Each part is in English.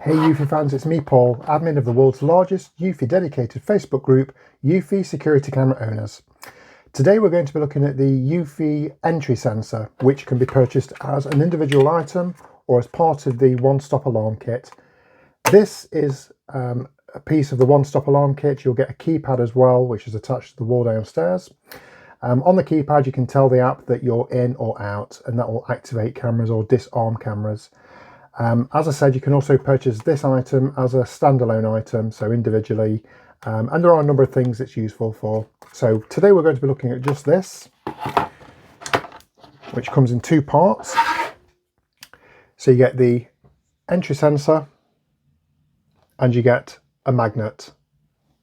Hey Eufy fans, it's me Paul, admin of the world's largest Eufy dedicated Facebook group, Eufy Security Camera Owners. Today we're going to be looking at the Eufy entry sensor, which can be purchased as an individual item or as part of the one-stop alarm kit. This is a piece of the one-stop alarm kit. You'll get a keypad as well, which is attached to the wall downstairs. On the keypad you can tell the app that you're in or out, and that will activate cameras or disarm cameras. As I said, you can also purchase this item as a standalone item, so individually, and there are a number of things it's useful for. So today we're going to be looking at just this, which comes in two parts. So you get the entry sensor and you get a magnet.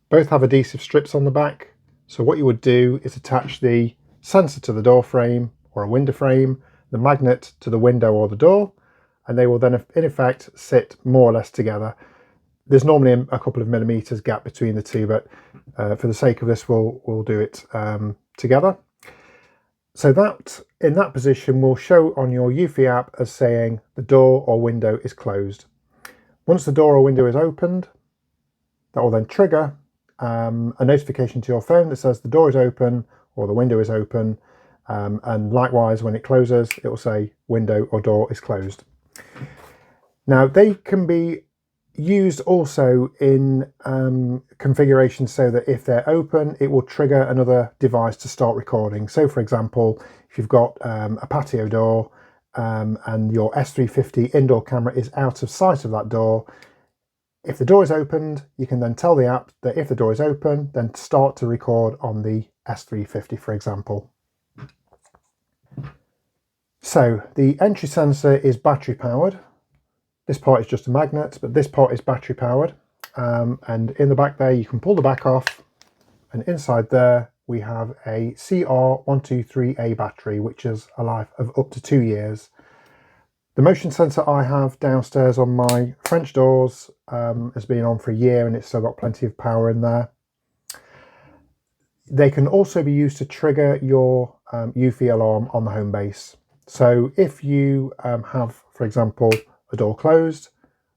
Both have adhesive strips on the back. So what you would do is attach the sensor to the door frame or a window frame, the magnet to the window or the door, and they will then in effect sit more or less together. There's normally a couple of millimeters gap between the two, but for the sake of this we'll do it together. So that in that position will show on your Eufy app as saying the door or window is closed. Once the door or window is opened, that will then trigger a notification to your phone that says the door is open or the window is open, and likewise when it closes it will say window or door is closed. Now they can be used also in configurations so that if they're open it will trigger another device to start recording. So for example, if you've got a patio door and your S350 indoor camera is out of sight of that door, if the door is opened you can then tell the app that if the door is open then start to record on the S350, for example. So the entry sensor is battery powered. This part is just a magnet, but this part is battery powered. And in the back there, you can pull the back off, and inside there we have a CR123A battery, which has a life of up to 2 years. The motion sensor I have downstairs on my French doors has been on for a year and it's still got plenty of power in there. They can also be used to trigger your Eufy alarm on the home base. So if you have, for example, a door closed,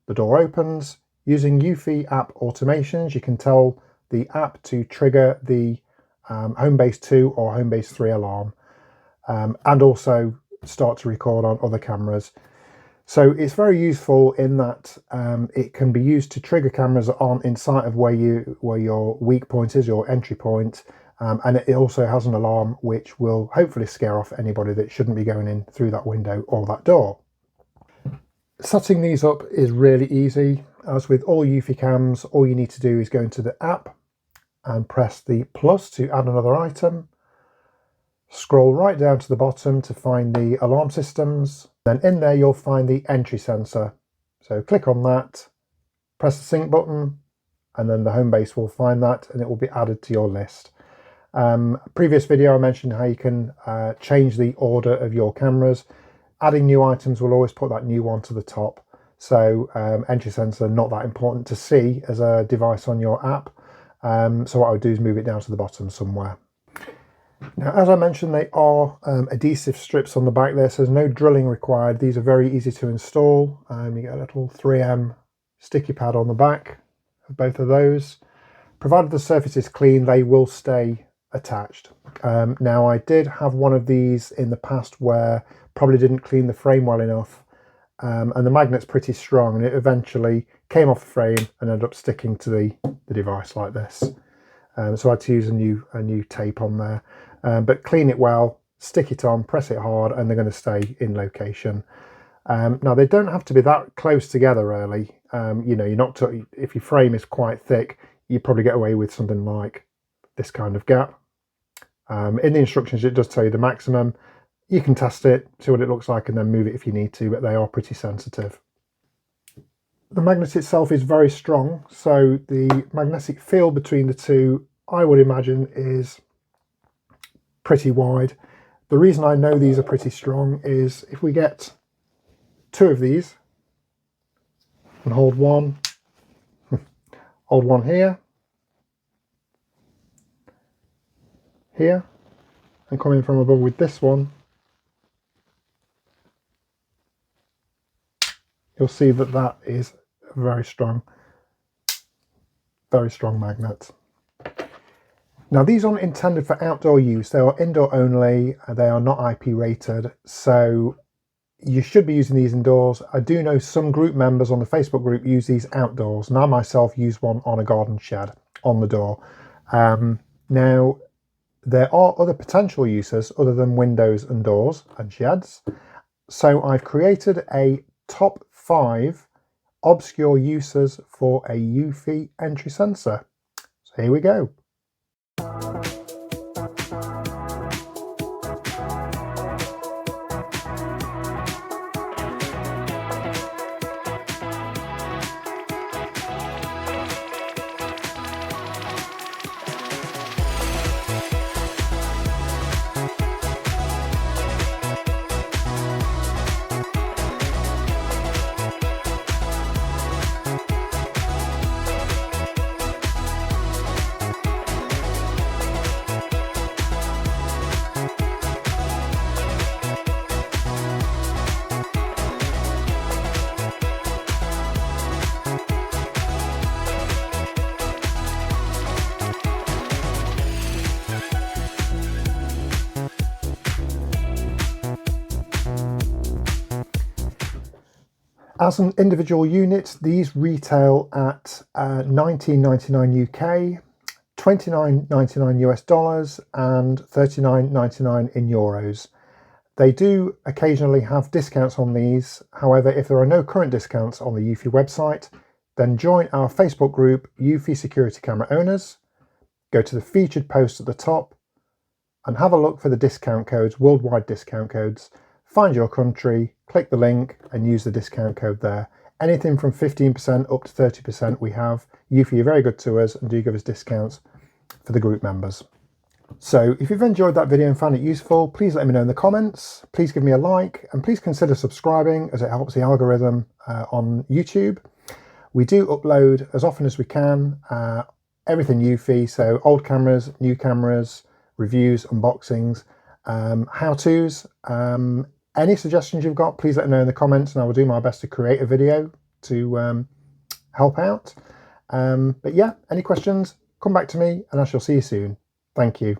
the door opens, using Eufy app automations, you can tell the app to trigger the home base 2 or home base 3 alarm, and also start to record on other cameras. So it's very useful in that it can be used to trigger cameras that aren't in sight of where your weak point is, your entry point. And it also has an alarm which will hopefully scare off anybody that shouldn't be going in through that window or that door. Setting these up is really easy. As with all Eufy cams, all you need to do is go into the app and press the plus to add another item. Scroll right down to the bottom to find the alarm systems. Then in there you'll find the entry sensor. So click on that, press the sync button, and then the home base will find that and it will be added to your list. Previous video I mentioned how you can change the order of your cameras. Adding new items will always put that new one to the top. So entry sensor, not that important to see as a device on your app. So what I would do is move it down to the bottom somewhere. Now, as I mentioned, they are adhesive strips on the back there, so there's no drilling required. These are very easy to install. You get a little 3M sticky pad on the back of both of those. Provided the surface is clean, they will stay attached. Now I did have one of these in the past where probably didn't clean the frame well enough, and the magnet's pretty strong and it eventually came off the frame and ended up sticking to the device like this. So I had to use a new tape on there, but clean it well, stick it on, press it hard, and they're going to stay in location. Now they don't have to be that close together really. You know, if your frame is quite thick, you probably get away with something like this kind of gap. In the instructions it does tell you the maximum. You can test it, see what it looks like, and then move it if you need to, but they are pretty sensitive. The magnet itself is very strong, so the magnetic field between the two, I would imagine, is pretty wide. The reason I know these are pretty strong is if we get two of these and hold one here, and come in from above with this one, you'll see that that is very strong magnet. Now these aren't intended for outdoor use, they are indoor only, they are not IP rated, so you should be using these indoors. I do know some group members on the Facebook group use these outdoors, and I myself use one on a garden shed on the door. Now there are other potential uses other than windows and doors and sheds, so I've created a top 5 obscure uses for a Eufy entry sensor. So here we go. As an individual unit, these retail at $19.99 UK, $29.99 US dollars, and $39.99 in euros. They do occasionally have discounts on these. However, if there are no current discounts on the Eufy website, then join our Facebook group, Eufy Security Camera Owners. Go to the featured post at the top and have a look for the discount codes, worldwide discount codes. Find your country, click the link and use the discount code there. Anything from 15% up to 30% we have. Eufy are very good to us and do give us discounts for the group members. So if you've enjoyed that video and found it useful, please let me know in the comments. Please give me a like and please consider subscribing as it helps the algorithm on YouTube. We do upload as often as we can, everything Eufy, so old cameras, new cameras, reviews, unboxings, how-tos. Any suggestions you've got, please let me know in the comments and I will do my best to create a video to help out. But yeah, any questions, come back to me and I shall see you soon. Thank you.